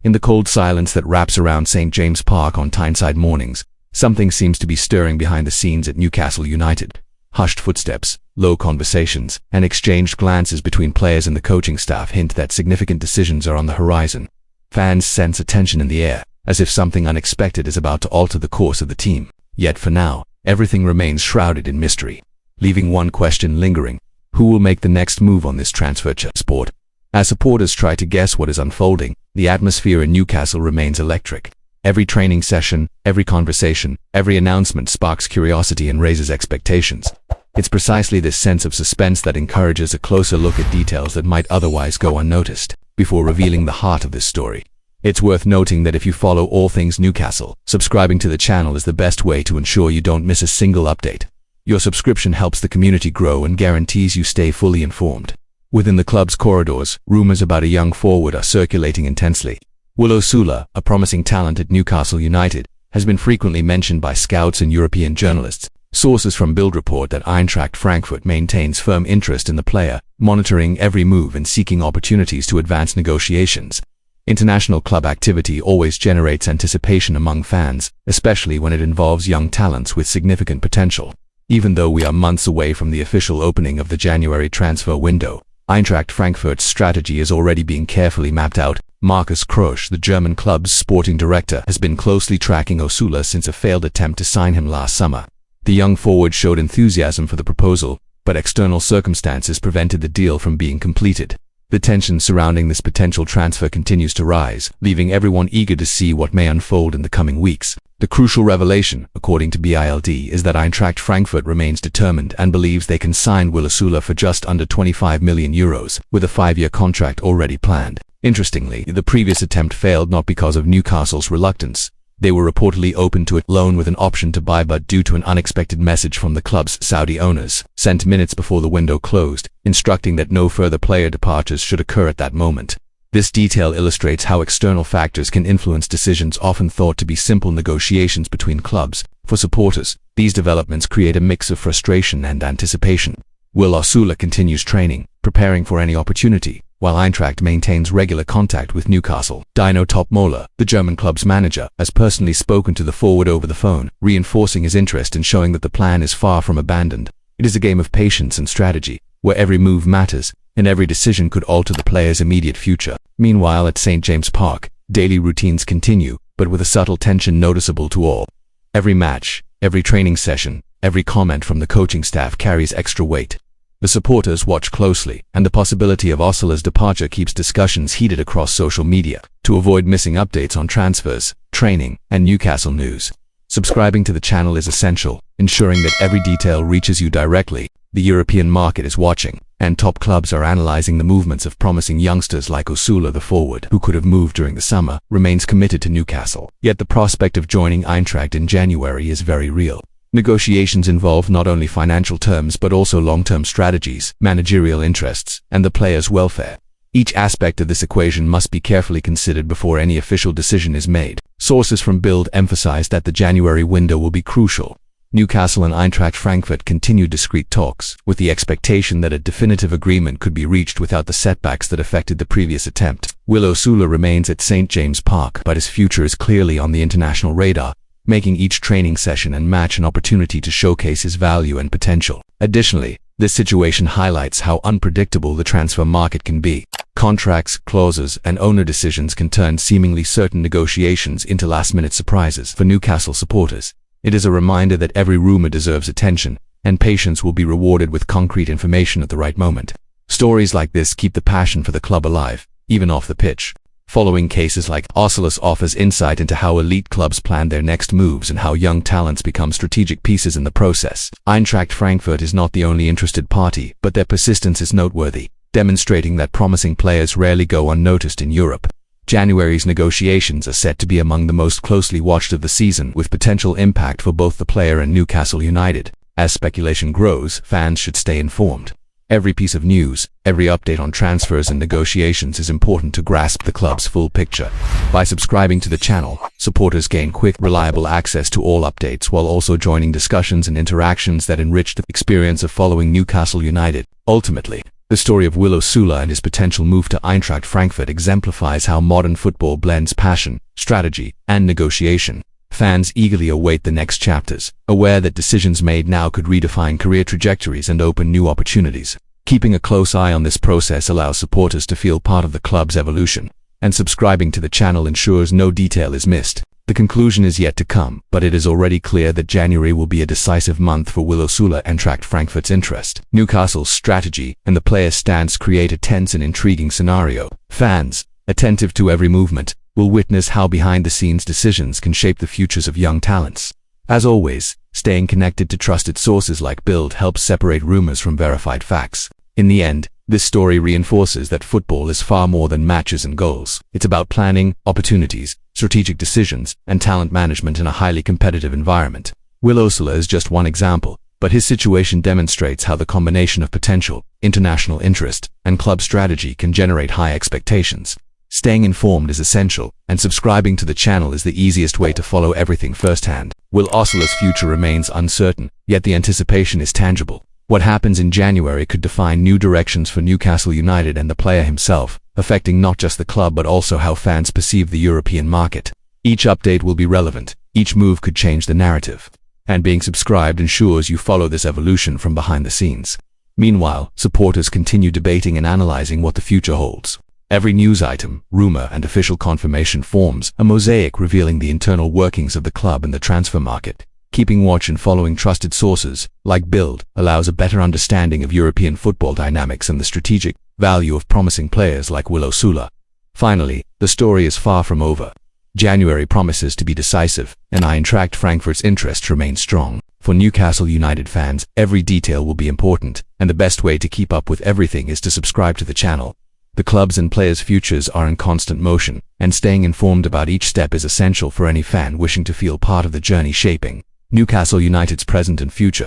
In the cold silence that wraps around St. James Park on Tyneside mornings, something seems to be stirring behind the scenes at Newcastle United. Hushed footsteps, low conversations, and exchanged glances between players and the coaching staff hint that significant decisions are on the horizon. Fans sense a tension in the air, as if something unexpected is about to alter the course of the team. Yet for now, everything remains shrouded in mystery, leaving one question lingering: who will make the next move on this transfer chessboard? As supporters try to guess what is unfolding, the atmosphere in Newcastle remains electric. Every training session, every conversation, every announcement sparks curiosity and raises expectations. It's precisely this sense of suspense that encourages a closer look at details that might otherwise go unnoticed, before revealing the heart of this story. It's worth noting that if you follow all things Newcastle, subscribing to the channel is the best way to ensure you don't miss a single update. Your subscription helps the community grow and guarantees you stay fully informed. Within the club's corridors, rumours about a young forward are circulating intensely. Will Osula, a promising talent at Newcastle United, has been frequently mentioned by scouts and European journalists. Sources from Bild report that Eintracht Frankfurt maintains firm interest in the player, monitoring every move and seeking opportunities to advance negotiations. International club activity always generates anticipation among fans, especially when it involves young talents with significant potential. Even though we are months away from the official opening of the January transfer window, Eintracht Frankfurt's strategy is already being carefully mapped out. Markus Krosch, the German club's sporting director, has been closely tracking Osula since a failed attempt to sign him last summer. The young forward showed enthusiasm for the proposal, but external circumstances prevented the deal from being completed. The tension surrounding this potential transfer continues to rise, leaving everyone eager to see what may unfold in the coming weeks. The crucial revelation, according to Bild, is that Eintracht Frankfurt remains determined and believes they can sign Will Osula for just under €25 million, with a 5-year contract already planned. Interestingly, the previous attempt failed not because of Newcastle's reluctance. They were reportedly open to a loan with an option to buy, but due to an unexpected message from the club's Saudi owners, sent minutes before the window closed, instructing that no further player departures should occur at that moment. This detail illustrates how external factors can influence decisions often thought to be simple negotiations between clubs. For supporters, these developments create a mix of frustration and anticipation. Will Osula continues training, preparing for any opportunity, while Eintracht maintains regular contact with Newcastle. Dino Topmola, the German club's manager, has personally spoken to the forward over the phone, reinforcing his interest and showing that the plan is far from abandoned. It is a game of patience and strategy, where every move matters, and every decision could alter the player's immediate future. Meanwhile, at St. James Park, daily routines continue, but with a subtle tension noticeable to all. Every match, every training session, every comment from the coaching staff carries extra weight. The supporters watch closely, and the possibility of Osula's departure keeps discussions heated across social media. To avoid missing updates on transfers, training, and Newcastle news, subscribing to the channel is essential, ensuring that every detail reaches you directly. The European market is watching, and top clubs are analyzing the movements of promising youngsters like Osula. The forward, who could have moved during the summer, remains committed to Newcastle. Yet the prospect of joining Eintracht in January is very real. Negotiations involve not only financial terms but also long-term strategies, managerial interests, and the player's welfare. Each aspect of this equation must be carefully considered before any official decision is made. Sources from Bild emphasize that the January window will be crucial. Newcastle and Eintracht Frankfurt continue discreet talks, with the expectation that a definitive agreement could be reached without the setbacks that affected the previous attempt. Will Osula remains at St. James Park, but his future is clearly on the international radar, making each training session and match an opportunity to showcase his value and potential. Additionally, this situation highlights how unpredictable the transfer market can be. Contracts, clauses, and owner decisions can turn seemingly certain negotiations into last-minute surprises. For Newcastle supporters, it is a reminder that every rumour deserves attention, and patience will be rewarded with concrete information at the right moment. Stories like this keep the passion for the club alive, even off the pitch. Following cases like Osula offers insight into how elite clubs plan their next moves and how young talents become strategic pieces in the process. Eintracht Frankfurt is not the only interested party, but their persistence is noteworthy, demonstrating that promising players rarely go unnoticed in Europe. January's negotiations are set to be among the most closely watched of the season, with potential impact for both the player and Newcastle United. As speculation grows, fans should stay informed. Every piece of news, every update on transfers and negotiations is important to grasp the club's full picture. By subscribing to the channel, supporters gain quick, reliable access to all updates while also joining discussions and interactions that enrich the experience of following Newcastle United. Ultimately, The story of Willo Sula and his potential move to Eintracht Frankfurt exemplifies how modern football blends passion, strategy, and negotiation. Fans eagerly await the next chapters, aware that decisions made now could redefine career trajectories and open new opportunities. Keeping a close eye on this process allows supporters to feel part of the club's evolution, and subscribing to the channel ensures no detail is missed. The conclusion is yet to come, but it is already clear that January will be a decisive month for Willo Sula and Eintracht Frankfurt's interest. Newcastle's strategy and the player's stance create a tense and intriguing scenario. Fans, attentive to every movement, will witness how behind-the-scenes decisions can shape the futures of young talents. As always, staying connected to trusted sources like Bild helps separate rumors from verified facts. In the end, this story reinforces that football is far more than matches and goals. It's about planning, opportunities, strategic decisions, and talent management in a highly competitive environment. Willo Sula is just one example, but his situation demonstrates how the combination of potential, international interest, and club strategy can generate high expectations. Staying informed is essential, and subscribing to the channel is the easiest way to follow everything firsthand. Willo Sula's future remains uncertain, yet the anticipation is tangible. What happens in January could define new directions for Newcastle United and the player himself, affecting not just the club but also how fans perceive the European market. Each update will be relevant, each move could change the narrative. And being subscribed ensures you follow this evolution from behind the scenes. Meanwhile, supporters continue debating and analyzing what the future holds. Every news item, rumor, and official confirmation forms a mosaic revealing the internal workings of the club and the transfer market. Keeping watch and following trusted sources, like Bild, allows a better understanding of European football dynamics and the strategic value of promising players like Willo Sula. Finally, the story is far from over. January promises to be decisive, and Eintracht Frankfurt's interest remains strong. For Newcastle United fans, every detail will be important, and the best way to keep up with everything is to subscribe to the channel. The club's and players' futures are in constant motion, and staying informed about each step is essential for any fan wishing to feel part of the journey shaping Newcastle United's present and future.